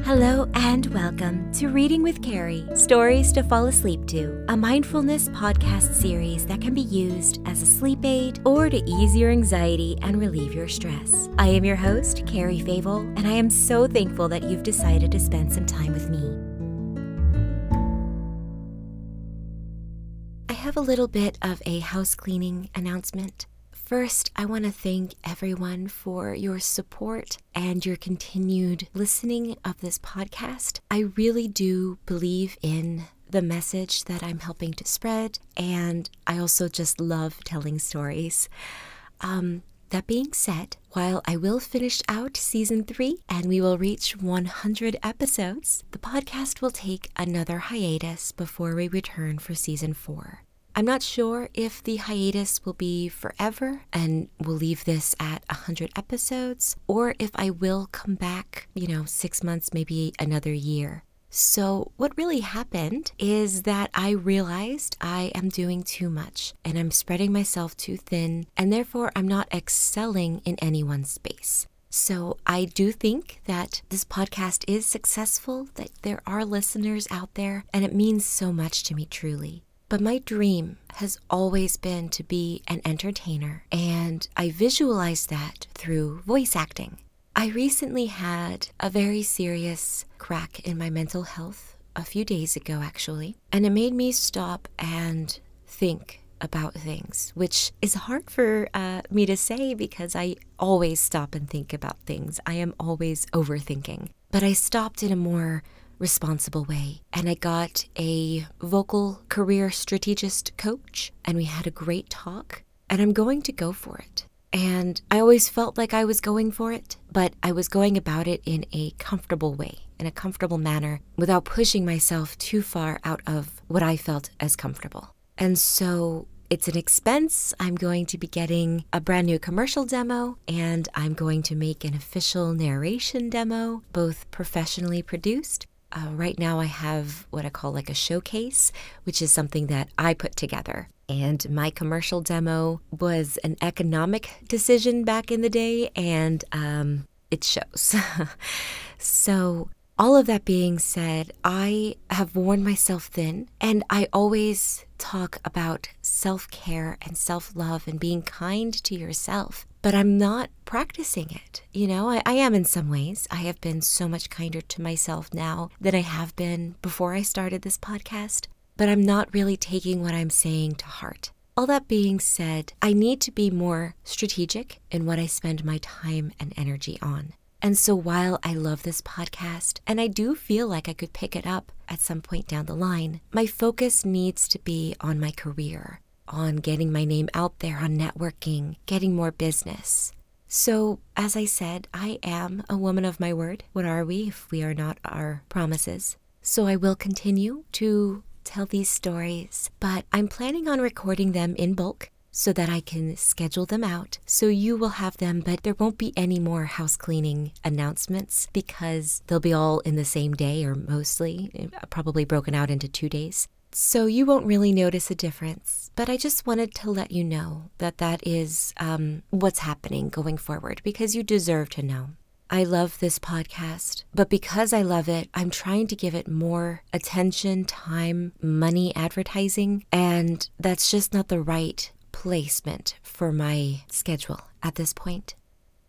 Hello and welcome to Reading with Cari, Stories to Fall Asleep to, a mindfulness podcast series that can be used as a sleep aid or to ease your anxiety and relieve your stress. I am your host, Cari Favole, and I am so thankful that you've decided to spend some time with me. I have a little bit of a house cleaning announcement. First, I want to thank everyone for your support and your continued listening of this podcast. I really do believe in the message that I'm helping to spread, and I also just love telling stories. That being said, while I will finish out Season 3 and we will reach 100 episodes, the podcast will take another hiatus before we return for Season 4. I'm not sure if the hiatus will be forever and we'll leave this at 100 episodes, or if I will come back, 6 months, maybe another year. So what really happened is that I realized I am doing too much and I'm spreading myself too thin, and therefore I'm not excelling in any one space. So I do think that this podcast is successful, that there are listeners out there, and it means so much to me truly. But my dream has always been to be an entertainer, and I visualize that through voice acting. I recently had a very serious crack in my mental health a few days ago, actually, and it made me stop and think about things, which is hard for me to say because I always stop and think about things. I am always overthinking. But I stopped in a more responsible way, and I got a vocal career strategist coach, and we had a great talk, and I'm going to go for it. And I always felt like I was going for it, but I was going about it in a comfortable way, in a comfortable manner, without pushing myself too far out of what I felt as comfortable. And so it's an expense. I'm going to be getting a brand new commercial demo, and I'm going to make an official narration demo, both professionally produced. Right now I have what I call like a showcase, which is something that I put together. And my commercial demo was an economic decision back in the day, and it shows. So all of that being said, I have worn myself thin, and I always talk about self-care and self-love and being kind to yourself, but I'm not practicing it. I am in some ways. I have been so much kinder to myself now than I have been before I started this podcast, but I'm not really taking what I'm saying to heart. All that being said, I need to be more strategic in what I spend my time and energy on. And so while I love this podcast, and I do feel like I could pick it up at some point down the line, my focus needs to be on my career, on getting my name out there, on networking, getting more business. So, as I said, I am a woman of my word. What are we if we are not our promises? So I will continue to tell these stories, but I'm planning on recording them in bulk so that I can schedule them out. So you will have them, but there won't be any more house cleaning announcements because they'll be all in the same day, or mostly, probably broken out into 2 days. So you won't really notice a difference, but I just wanted to let you know that that is what's happening going forward, because you deserve to know. I love this podcast, but because I love it, I'm trying to give it more attention, time, money, advertising, and that's just not the right placement for my schedule at this point.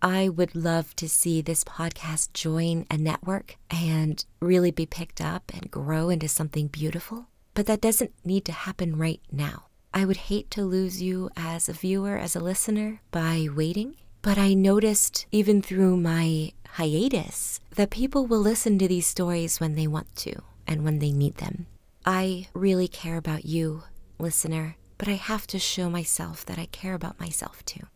I would love to see this podcast join a network and really be picked up and grow into something beautiful. But that doesn't need to happen right now. I would hate to lose you as a viewer, as a listener, by waiting. But I noticed, even through my hiatus, that people will listen to these stories when they want to and when they need them. I really care about you, listener, but I have to show myself that I care about myself too.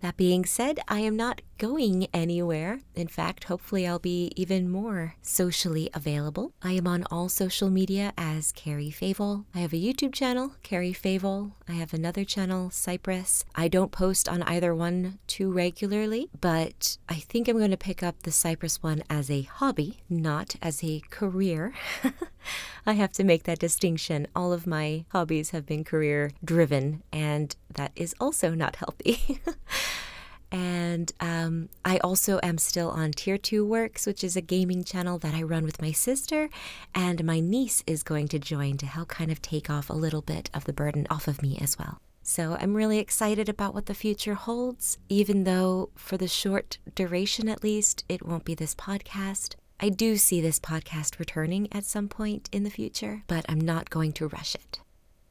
That being said, I am not going anywhere. In fact, hopefully I'll be even more socially available. I am on all social media as Cari Favole. I have a YouTube channel, Cari Favole. I have another channel, Cypress. I don't post on either one too regularly, but I think I'm going to pick up the Cypress one as a hobby, not as a career. I have to make that distinction. All of my hobbies have been career-driven, and that is also not healthy. And I I also am still on TierTwo Works, which is a gaming channel that I run with my sister, and my niece is going to join to help kind of take off a little bit of the burden off of me as well. So I'm really excited about what the future holds, even though for the short duration at least, it won't be this podcast. I do see this podcast returning at some point in the future, but I'm not going to rush it.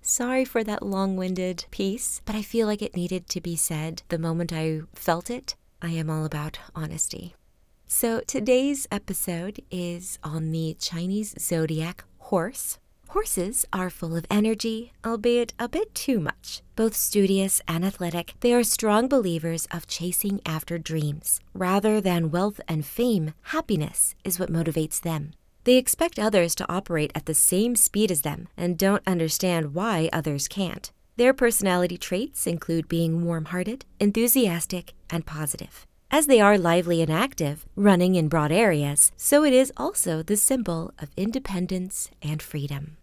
Sorry for that long-winded piece, but I feel like it needed to be said the moment I felt it. I am all about honesty. So today's episode is on the Chinese zodiac horse. Horses are full of energy, albeit a bit too much. Both studious and athletic, they are strong believers of chasing after dreams. Rather than wealth and fame, happiness is what motivates them. They expect others to operate at the same speed as them and don't understand why others can't. Their personality traits include being warm-hearted, enthusiastic, and positive. As they are lively and active, running in broad areas, so it is also the symbol of independence and freedom.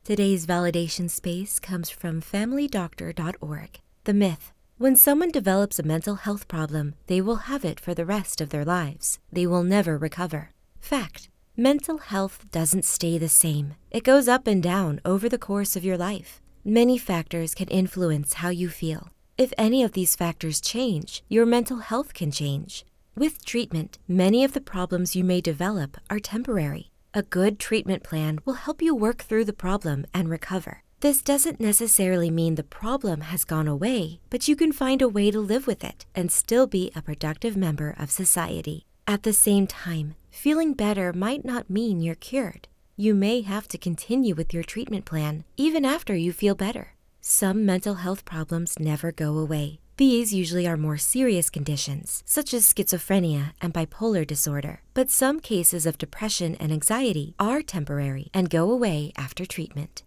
Today's validation space comes from familydoctor.org. The myth: when someone develops a mental health problem, they will have it for the rest of their lives. They will never recover. Fact: mental health doesn't stay the same. It goes up and down over the course of your life. Many factors can influence how you feel. If any of these factors change, your mental health can change. With treatment, many of the problems you may develop are temporary. A good treatment plan will help you work through the problem and recover. This doesn't necessarily mean the problem has gone away, but you can find a way to live with it and still be a productive member of society. At the same time, feeling better might not mean you're cured. You may have to continue with your treatment plan even after you feel better. Some mental health problems never go away. These usually are more serious conditions, such as schizophrenia and bipolar disorder. But some cases of depression and anxiety are temporary and go away after treatment.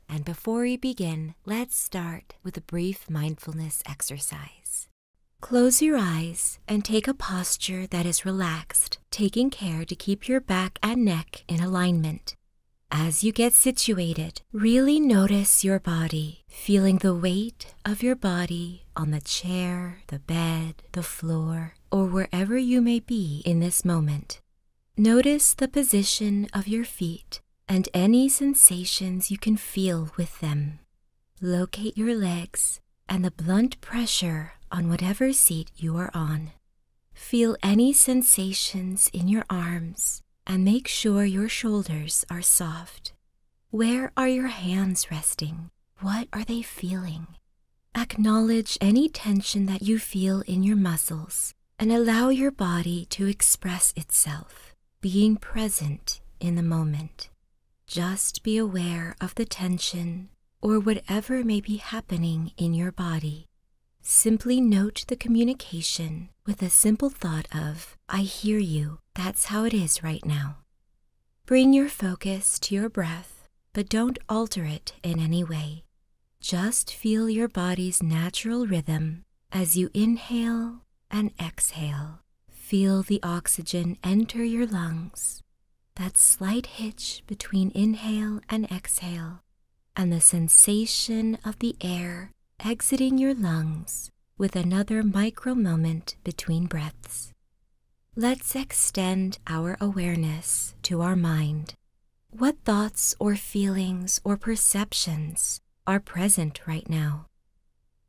And before we begin, let's start with a brief mindfulness exercise. Close your eyes and take a posture that is relaxed, taking care to keep your back and neck in alignment. As you get situated, really notice your body, feeling the weight of your body on the chair, the bed, the floor, or wherever you may be in this moment. Notice the position of your feet and any sensations you can feel with them. Locate your legs and the blunt pressure on whatever seat you are on. Feel any sensations in your arms and make sure your shoulders are soft. Where are your hands resting? What are they feeling? Acknowledge any tension that you feel in your muscles and allow your body to express itself, being present in the moment. Just be aware of the tension or whatever may be happening in your body. Simply note the communication with a simple thought of, I hear you, that's how it is right now. Bring your focus to your breath, but don't alter it in any way. Just feel your body's natural rhythm as you inhale and exhale. Feel the oxygen enter your lungs, that slight hitch between inhale and exhale, and the sensation of the air exiting your lungs with another micro moment between breaths. Let's extend our awareness to our mind. What thoughts or feelings or perceptions are present right now?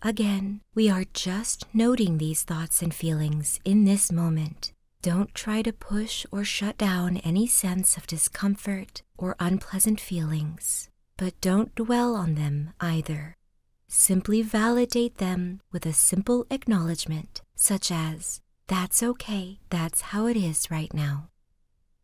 Again, we are just noting these thoughts and feelings in this moment. Don't try to push or shut down any sense of discomfort or unpleasant feelings, but don't dwell on them either. Simply validate them with a simple acknowledgement, such as, that's okay, that's how it is right now.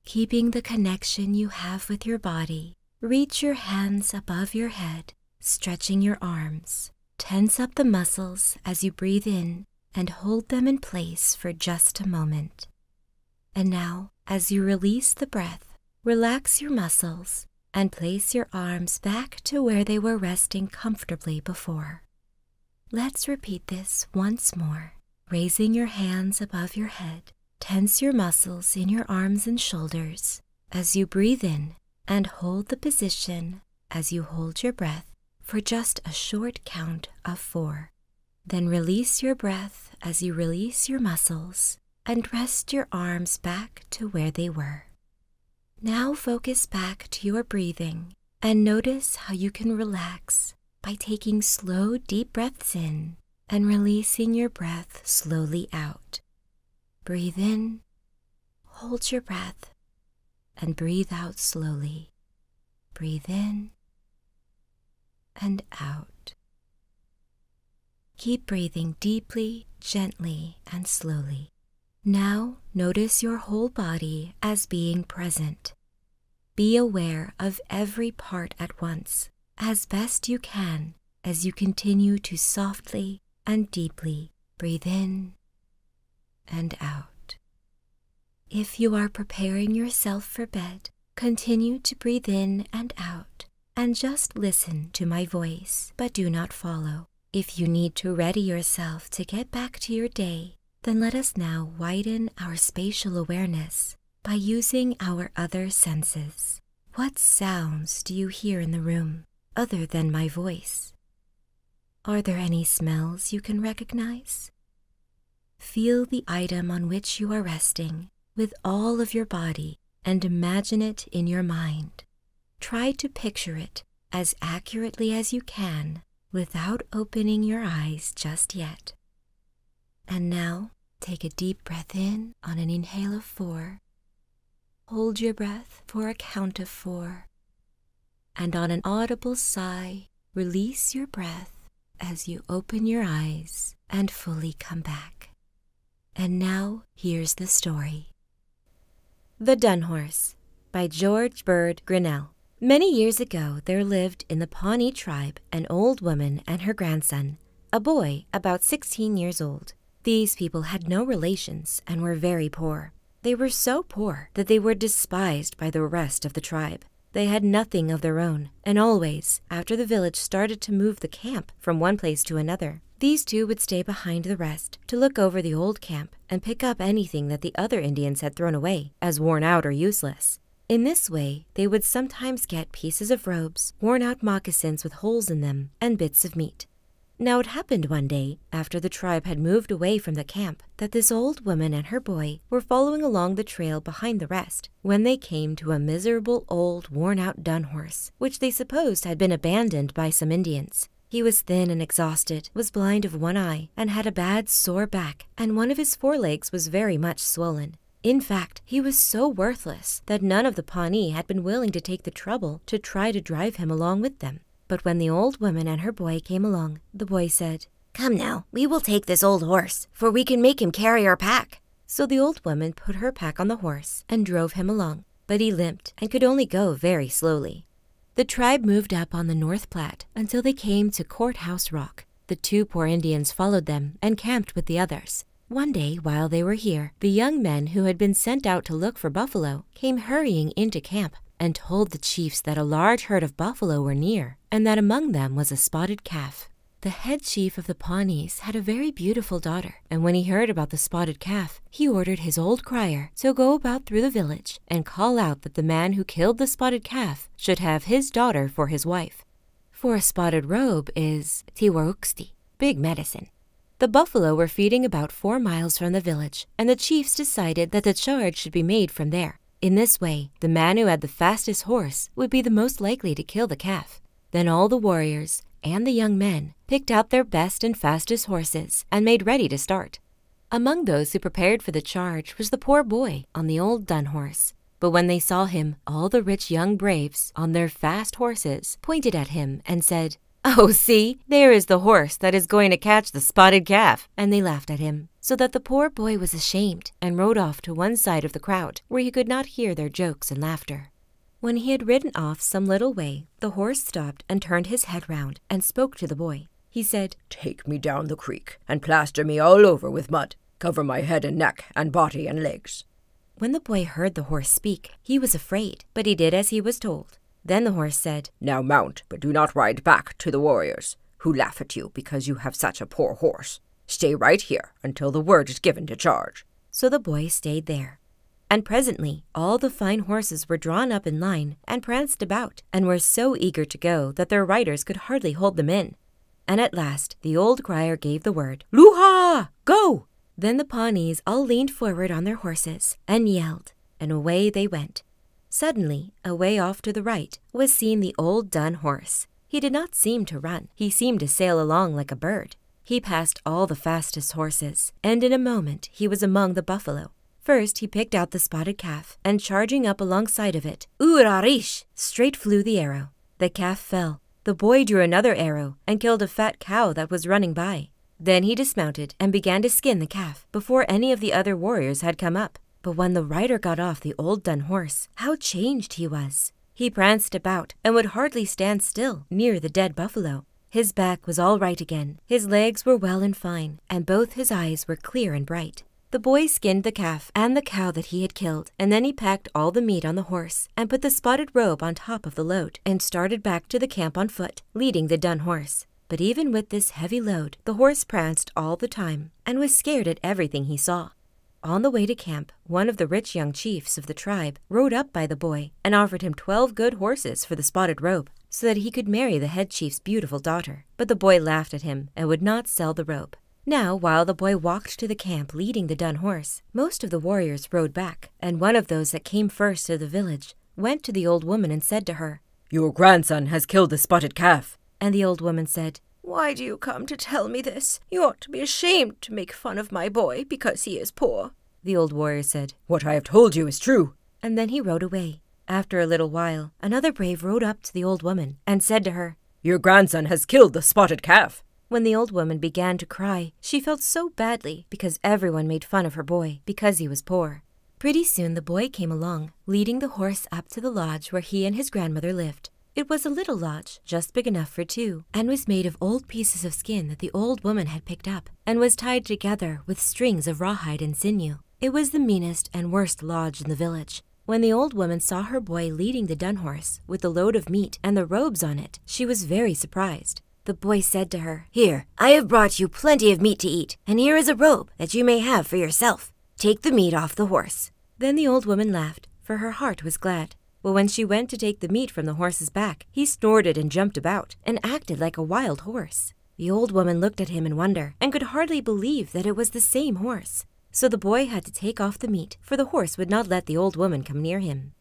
Keeping the connection you have with your body, reach your hands above your head, stretching your arms. Tense up the muscles as you breathe in and hold them in place for just a moment. And now, as you release the breath, relax your muscles and place your arms back to where they were resting comfortably before. Let's repeat this once more. Raising your hands above your head, tense your muscles in your arms and shoulders as you breathe in and hold the position as you hold your breath for just a short count of 4. Then release your breath as you release your muscles and rest your arms back to where they were. Now focus back to your breathing and notice how you can relax by taking slow, deep breaths in and releasing your breath slowly out. Breathe in, hold your breath, and breathe out slowly. Breathe in and out. Keep breathing deeply, gently, and slowly. Now notice your whole body as being present. Be aware of every part at once, as best you can, as you continue to softly and deeply breathe in and out. If you are preparing yourself for bed, continue to breathe in and out, and just listen to my voice, but do not follow. If you need to ready yourself to get back to your day, then let us now widen our spatial awareness by using our other senses. What sounds do you hear in the room other than my voice? Are there any smells you can recognize? Feel the item on which you are resting with all of your body and imagine it in your mind. Try to picture it as accurately as you can without opening your eyes just yet. And now, take a deep breath in on an inhale of 4. Hold your breath for a count of 4. And on an audible sigh, release your breath as you open your eyes and fully come back. And now, here's the story. The Dunhorse by George Bird Grinnell. Many years ago, there lived in the Pawnee tribe an old woman and her grandson, a boy about 16 years old. These people had no relations and were very poor. They were so poor that they were despised by the rest of the tribe. They had nothing of their own, and always, after the village started to move the camp from one place to another, these two would stay behind the rest to look over the old camp and pick up anything that the other Indians had thrown away as worn out or useless. In this way, they would sometimes get pieces of robes, worn-out moccasins with holes in them, and bits of meat. Now it happened one day, after the tribe had moved away from the camp, that this old woman and her boy were following along the trail behind the rest, when they came to a miserable old worn-out Dunhorse, which they supposed had been abandoned by some Indians. He was thin and exhausted, was blind of one eye, and had a bad sore back, and one of his forelegs was very much swollen. In fact, he was so worthless that none of the Pawnee had been willing to take the trouble to try to drive him along with them. But when the old woman and her boy came along, the boy said, "Come now, we will take this old horse, for we can make him carry our pack." So the old woman put her pack on the horse and drove him along, but he limped and could only go very slowly. The tribe moved up on the North Platte until they came to Courthouse Rock. The two poor Indians followed them and camped with the others. One day, while they were here, the young men who had been sent out to look for buffalo came hurrying into camp and told the chiefs that a large herd of buffalo were near, and that among them was a spotted calf. The head chief of the Pawnees had a very beautiful daughter, and when he heard about the spotted calf, he ordered his old crier to go about through the village and call out that the man who killed the spotted calf should have his daughter for his wife. For a spotted robe is TierTwo Works, big medicine. The buffalo were feeding about 4 miles from the village, and the chiefs decided that the charge should be made from there. In this way, the man who had the fastest horse would be the most likely to kill the calf. Then all the warriors and the young men picked out their best and fastest horses and made ready to start. Among those who prepared for the charge was the poor boy on the old Dunhorse. But when they saw him, all the rich young braves on their fast horses pointed at him and said, "Oh, see, there is the horse that is going to catch the spotted calf," and they laughed at him, so that the poor boy was ashamed and rode off to one side of the crowd, where he could not hear their jokes and laughter. When he had ridden off some little way, the horse stopped and turned his head round and spoke to the boy. He said, "Take me down the creek and plaster me all over with mud. Cover my head and neck and body and legs." When the boy heard the horse speak, he was afraid, but he did as he was told. Then the horse said, "Now mount, but do not ride back to the warriors, who laugh at you because you have such a poor horse. Stay right here until the word is given to charge." So the boy stayed there. And presently all the fine horses were drawn up in line and pranced about, and were so eager to go that their riders could hardly hold them in. And at last the old crier gave the word, "Luha! Go!" Then the Pawnees all leaned forward on their horses and yelled, and away they went. Suddenly, away off to the right, was seen the old Dunhorse. He did not seem to run. He seemed to sail along like a bird. He passed all the fastest horses, and in a moment he was among the buffalo. First he picked out the spotted calf, and charging up alongside of it, "Urarish!" straight flew the arrow. The calf fell. The boy drew another arrow and killed a fat cow that was running by. Then he dismounted and began to skin the calf before any of the other warriors had come up. But when the rider got off the old Dunhorse, how changed he was! He pranced about and would hardly stand still near the dead buffalo. His back was all right again, his legs were well and fine, and both his eyes were clear and bright. The boy skinned the calf and the cow that he had killed, and then he packed all the meat on the horse and put the spotted robe on top of the load and started back to the camp on foot, leading the Dunhorse. But even with this heavy load, the horse pranced all the time and was scared at everything he saw. On the way to camp, one of the rich young chiefs of the tribe rode up by the boy and offered him 12 good horses for the spotted robe, so that he could marry the head chief's beautiful daughter. But the boy laughed at him and would not sell the robe. Now, while the boy walked to the camp leading the Dunhorse, most of the warriors rode back, and one of those that came first to the village went to the old woman and said to her, "Your grandson has killed the spotted calf." And the old woman said, "Why do you come to tell me this? You ought to be ashamed to make fun of my boy because he is poor." The old warrior said, "What I have told you is true." And then he rode away. After a little while, another brave rode up to the old woman and said to her, "Your grandson has killed the spotted calf." When the old woman began to cry, she felt so badly because everyone made fun of her boy because he was poor. Pretty soon the boy came along, leading the horse up to the lodge where he and his grandmother lived. It was a little lodge, just big enough for two, and was made of old pieces of skin that the old woman had picked up, and was tied together with strings of rawhide and sinew. It was the meanest and worst lodge in the village. When the old woman saw her boy leading the Dunhorse with the load of meat and the robes on it, she was very surprised. The boy said to her, "Here, I have brought you plenty of meat to eat, and here is a robe that you may have for yourself. Take the meat off the horse." Then the old woman laughed, for her heart was glad. But when she went to take the meat from the horse's back, he snorted and jumped about, and acted like a wild horse. The old woman looked at him in wonder, and could hardly believe that it was the same horse. So the boy had to take off the meat, for the horse would not let the old woman come near him.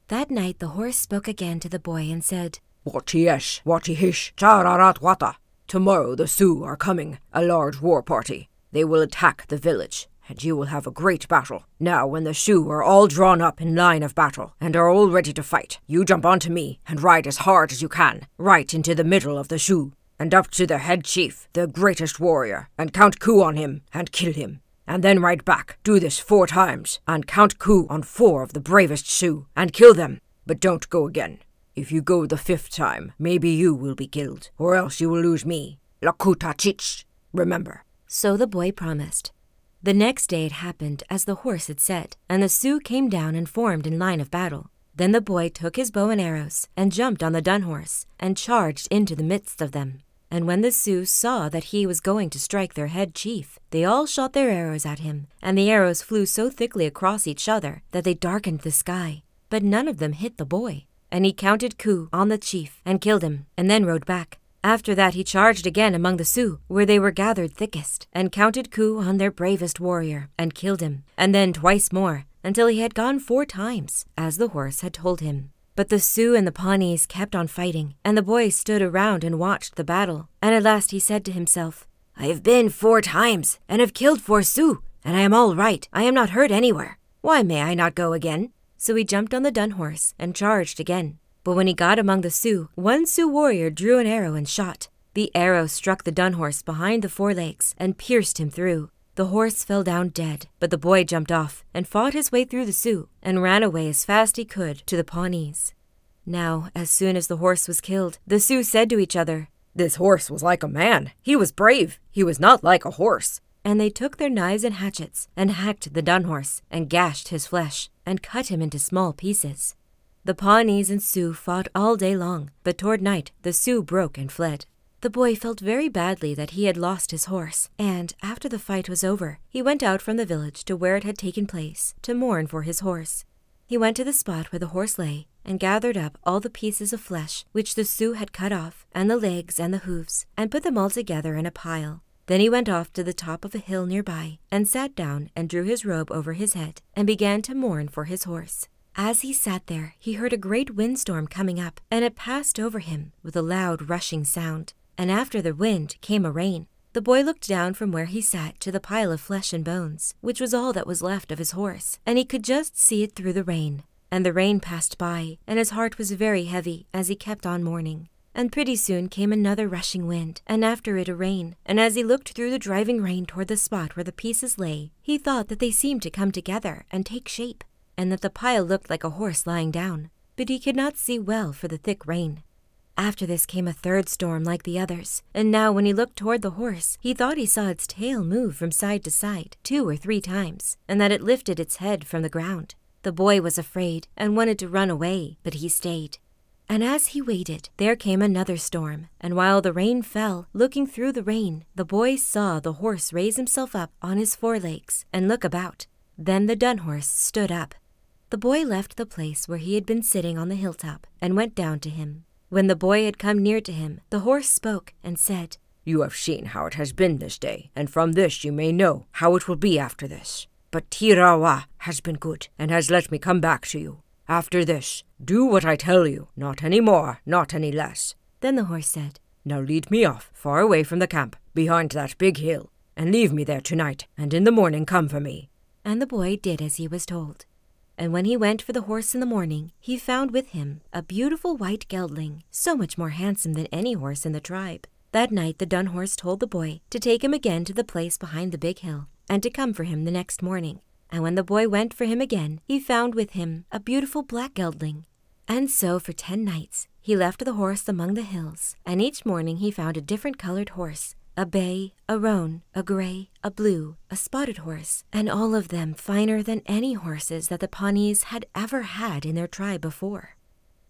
That night the horse spoke again to the boy and said, "Watiesh, watihish, chararat wata. Tomorrow the Sioux are coming, a large war party. They will attack the village, and you will have a great battle. Now when the Sioux are all drawn up in line of battle, and are all ready to fight, you jump onto me, and ride as hard as you can, right into the middle of the Sioux, and up to the head chief, the greatest warrior, and count coup on him, and kill him. And then ride back, do this 4 times, and count coup on 4 of the bravest Sioux, and kill them, but don't go again. If you go the 5th time, maybe you will be killed, or else you will lose me. Lakuta chich. Remember." So the boy promised. The next day it happened as the horse had said, and the Sioux came down and formed in line of battle. Then the boy took his bow and arrows, and jumped on the Dunhorse, and charged into the midst of them. And when the Sioux saw that he was going to strike their head chief, they all shot their arrows at him, and the arrows flew so thickly across each other that they darkened the sky. But none of them hit the boy. And he counted coup on the chief and killed him, and then rode back. After that he charged again among the Sioux, where they were gathered thickest, and counted coup on their bravest warrior, and killed him, and then twice more, until he had gone 4 times, as the horse had told him. But the Sioux and the Pawnees kept on fighting, and the boy stood around and watched the battle. And at last he said to himself, "I have been 4 times, and have killed 4 Sioux, and I am all right. I am not hurt anywhere. Why may I not go again?" So he jumped on the Dunhorse and charged again. But when he got among the Sioux, one Sioux warrior drew an arrow and shot. The arrow struck the Dunhorse behind the forelegs and pierced him through. The horse fell down dead, but the boy jumped off and fought his way through the Sioux and ran away as fast he could to the Pawnees. Now, as soon as the horse was killed, the Sioux said to each other, "This horse was like a man. He was brave. He was not like a horse." And they took their knives and hatchets and hacked the Dunhorse and gashed his flesh and cut him into small pieces. The Pawnees and Sioux fought all day long, but toward night the Sioux broke and fled. The boy felt very badly that he had lost his horse, and after the fight was over, he went out from the village to where it had taken place to mourn for his horse. He went to the spot where the horse lay and gathered up all the pieces of flesh which the Sioux had cut off, and the legs and the hoofs, and put them all together in a pile. Then he went off to the top of a hill nearby and sat down and drew his robe over his head and began to mourn for his horse. As he sat there, he heard a great windstorm coming up, and it passed over him with a loud rushing sound. And after the wind came a rain. The boy looked down from where he sat to the pile of flesh and bones, which was all that was left of his horse, and he could just see it through the rain. And the rain passed by, and his heart was very heavy as he kept on mourning. And pretty soon came another rushing wind, and after it a rain. And as he looked through the driving rain toward the spot where the pieces lay, he thought that they seemed to come together and take shape, and that the pile looked like a horse lying down. But he could not see well for the thick rain. After this came a third storm like the others, and now when he looked toward the horse, he thought he saw its tail move from side to side 2 or 3 times, and that it lifted its head from the ground. The boy was afraid and wanted to run away, but he stayed. And as he waited, there came another storm, and while the rain fell, looking through the rain, the boy saw the horse raise himself up on his forelegs and look about. Then the Dunhorse stood up. The boy left the place where he had been sitting on the hilltop and went down to him. When the boy had come near to him, the horse spoke and said, "You have seen how it has been this day, and from this you may know how it will be after this. But Tirawa has been good, and has let me come back to you. After this, do what I tell you, not any more, not any less." Then the horse said, "Now lead me off, far away from the camp, behind that big hill, and leave me there tonight, and in the morning come for me." And the boy did as he was told. And when he went for the horse in the morning, he found with him a beautiful white gelding, so much more handsome than any horse in the tribe. That night the Dunhorse told the boy to take him again to the place behind the big hill, and to come for him the next morning. And when the boy went for him again, he found with him a beautiful black gelding. And so for 10 nights he left the horse among the hills, and each morning he found a different colored horse, a bay, a roan, a gray, a blue, a spotted horse, and all of them finer than any horses that the Pawnees had ever had in their tribe before.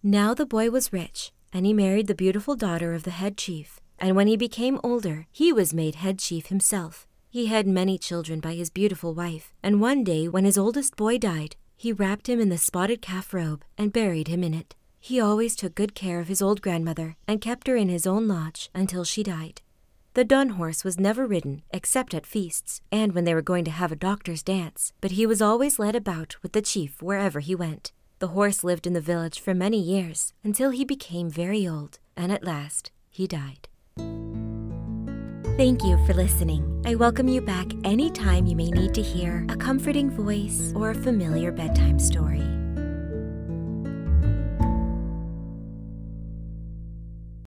Now the boy was rich, and he married the beautiful daughter of the head chief, and when he became older, he was made head chief himself. He had many children by his beautiful wife, and one day when his oldest boy died, he wrapped him in the spotted calf robe and buried him in it. He always took good care of his old grandmother and kept her in his own lodge until she died. The Dunhorse was never ridden except at feasts and when they were going to have a doctor's dance, but he was always led about with the chief wherever he went. The horse lived in the village for many years until he became very old, and at last he died. Thank you for listening. I welcome you back anytime you may need to hear a comforting voice or a familiar bedtime story.